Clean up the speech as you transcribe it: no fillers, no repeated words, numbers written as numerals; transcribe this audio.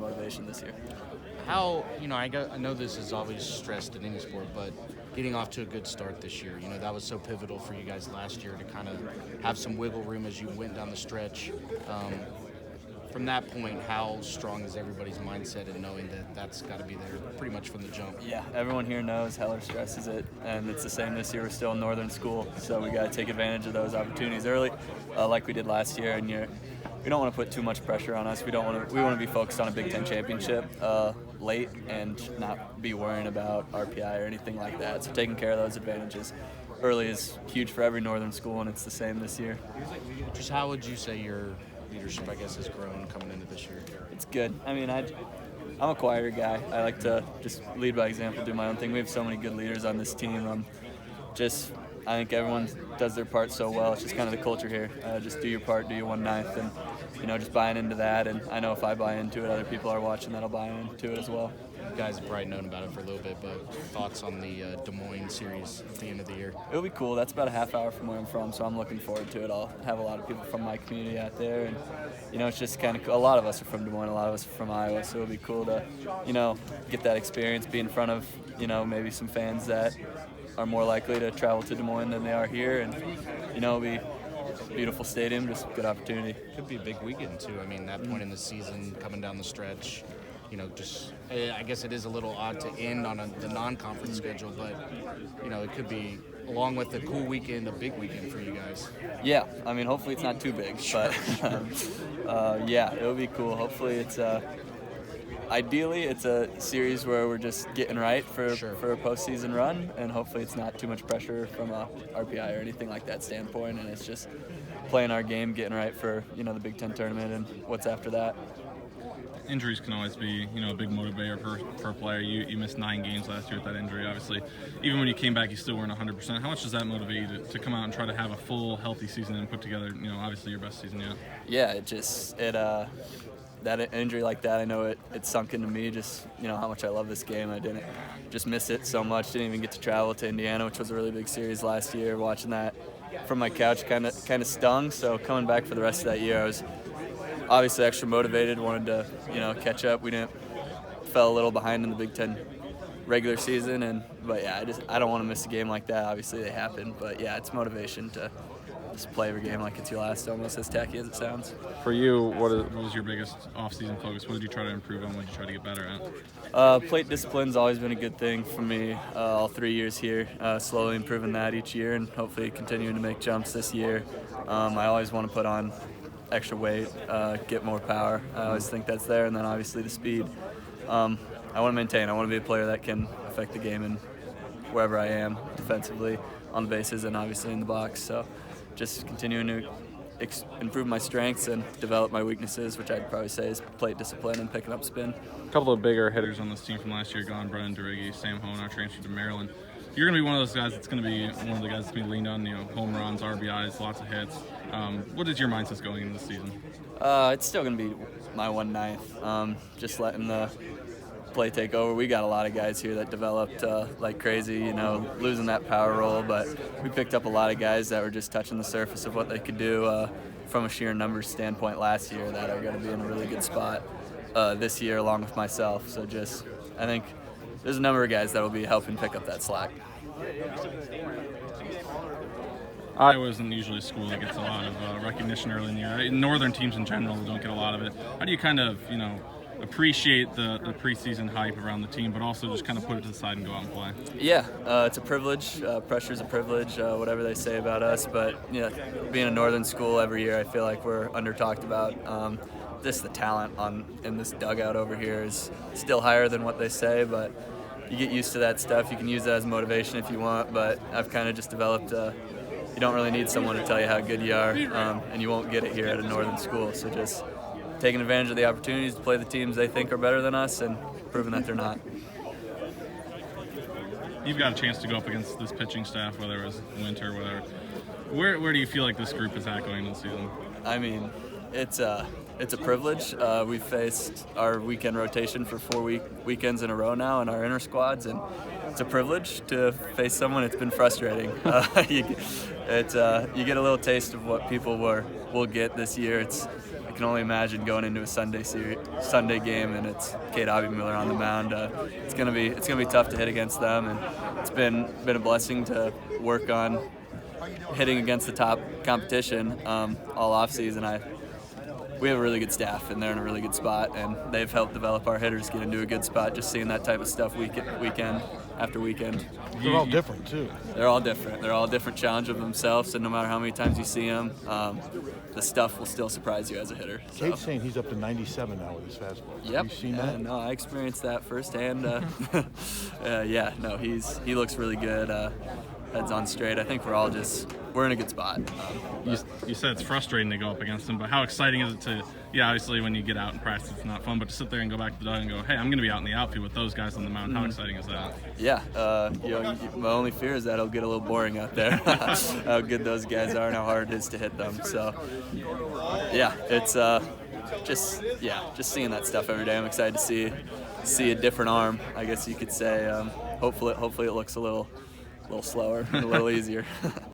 motivation this year. How, I know this is always stressed in any sport, but getting off to a good start this year, that was so pivotal for you guys last year to kind of have some wiggle room as you went down the stretch. From that point, how strong is everybody's mindset in knowing that that's got to be there pretty much from the jump? Yeah, everyone here knows Heller stresses it, and it's the same this year. We're still in Northern school, so we got to take advantage of those opportunities early, like we did last year. And we don't want to put too much pressure on us. We want to be focused on a Big Ten championship late and not be worrying about RPI or anything like that. So taking care of those advantages early is huge for every Northern school, and it's the same this year. Just how would you say your leadership, I guess, has grown coming into this year? It's good. I mean, I'm a quieter guy. I like to just lead by example, do my own thing. We have so many good leaders on this team. I think everyone does their part so well. It's just kind of the culture here. Just do your part, do your 1/9, and just buying into that. And I know if I buy into it, other people are watching that'll buy into it as well. You guys have probably known about it for a little bit, but thoughts on the Des Moines series at the end of the year? It'll be cool. That's about a half hour from where I'm from, so I'm looking forward to it. I'll have a lot of people from my community out there, and it's just kind of cool. A lot of us are from Des Moines, a lot of us are from Iowa, so it'll be cool to get that experience, be in front of maybe some fans that are more likely to travel to Des Moines than they are here, and it'll be a beautiful stadium, just a good opportunity. Could be a big weekend too. I mean, that point in the season, coming down the stretch, I guess it is a little odd to end on the non-conference schedule, but it could be, along with a cool weekend, a big weekend for you guys. Yeah, I mean, hopefully it's not too big, but yeah, it'll be cool. Hopefully it's ideally it's a series where we're just getting right for a postseason run, and hopefully it's not too much pressure from a RPI or anything like that standpoint, and it's just playing our game, getting right for the Big Ten tournament and what's after that. Injuries can always be, a big motivator for a player. You missed 9 games last year with that injury. Obviously, even when you came back, you still weren't 100%. How much does that motivate you to come out and try to have a full, healthy season and put together, obviously your best season yet? Yeah, that injury like that, I know it sunk into me, just, how much I love this game. I didn't just miss it so much. Didn't even get to travel to Indiana, which was a really big series last year. Watching that from my couch kind of stung. So coming back for the rest of that year, I was obviously extra motivated, wanted to, catch up. We fell a little behind in the Big Ten regular season, but yeah, I don't want to miss a game like that. Obviously they happen, but yeah, it's motivation to just play every game like it's your last, almost as tacky as it sounds. For you, what was your biggest off-season focus? What did you try to improve on? What did you try to get better at? Plate discipline's always been a good thing for me all 3 years here, slowly improving that each year and hopefully continuing to make jumps this year. I always want to put on extra weight, get more power. I always think that's there, and then obviously the speed. I want to maintain. I want to be a player that can affect the game in wherever I am, defensively, on the bases, and obviously in the box. So just continuing to improve my strengths and develop my weaknesses, which I'd probably say is plate discipline and picking up spin. A couple of bigger hitters on this team from last year gone: Brennan Durigge, Sam Hoener transferred to Maryland. You're going to be one of those guys that's going to be one of the guys that's being leaned on, home runs, RBIs, lots of hits. What is your mindset going into the season? It's still going to be my 1/9. Just letting the play take over. We got a lot of guys here that developed like crazy, losing that power roll, but we picked up a lot of guys that were just touching the surface of what they could do from a sheer numbers standpoint last year that are going to be in a really good spot this year along with myself. So I think there's a number of guys that will be helping pick up that slack. Iowa isn't usually a school that gets a lot of recognition early in the year. Northern teams in general don't get a lot of it. How do you kind of, appreciate the preseason hype around the team, but also just kind of put it to the side and go out and play? Yeah, it's a privilege. Pressure's a privilege, whatever they say about us. But being a Northern school every year, I feel like we're under-talked about. Just the talent in this dugout over here is still higher than what they say, but you get used to that stuff. You can use that as motivation if you want, but I've kind of just developed you don't really need someone to tell you how good you are, and you won't get it here at a Northern school. So just taking advantage of the opportunities to play the teams they think are better than us and proving that they're not. You've got a chance to go up against this pitching staff, whether it was winter or whatever. Where do you feel like this group is at going into the season? I mean, it's a privilege. We've faced our weekend rotation for 4 weekends in a row now in our inner squads, and it's a privilege to face someone. It's been frustrating. You get a little taste of what people were we'll get this year. I can only imagine going into a Sunday game, and it's Kate Miller on the mound. It's gonna be tough to hit against them, and it's been a blessing to work on hitting against the top competition all off season. We have a really good staff, and they're in a really good spot, and they've helped develop our hitters get into a good spot. Just seeing that type of stuff weekend after weekend. They're all different too. They're all different. They're all a different challenge of themselves, and no matter how many times you see them, the stuff will still surprise you as a hitter. So. Kate's saying he's up to 97 now with his fastball. Yep. Have you seen that? No, I experienced that firsthand. He looks really good. Heads on straight. I think we're in a good spot. You said it's frustrating to go up against him, but how exciting is it to, obviously when you get out and practice it's not fun, but to sit there and go back to the dugout and go, hey, I'm going to be out in the outfield with those guys on the mound. How exciting is that? Yeah, my only fear is that it'll get a little boring out there, how good those guys are and how hard it is to hit them. So, yeah, it's just seeing that stuff every day. I'm excited to see a different arm, I guess you could say. Hopefully it looks a little slower and a little easier.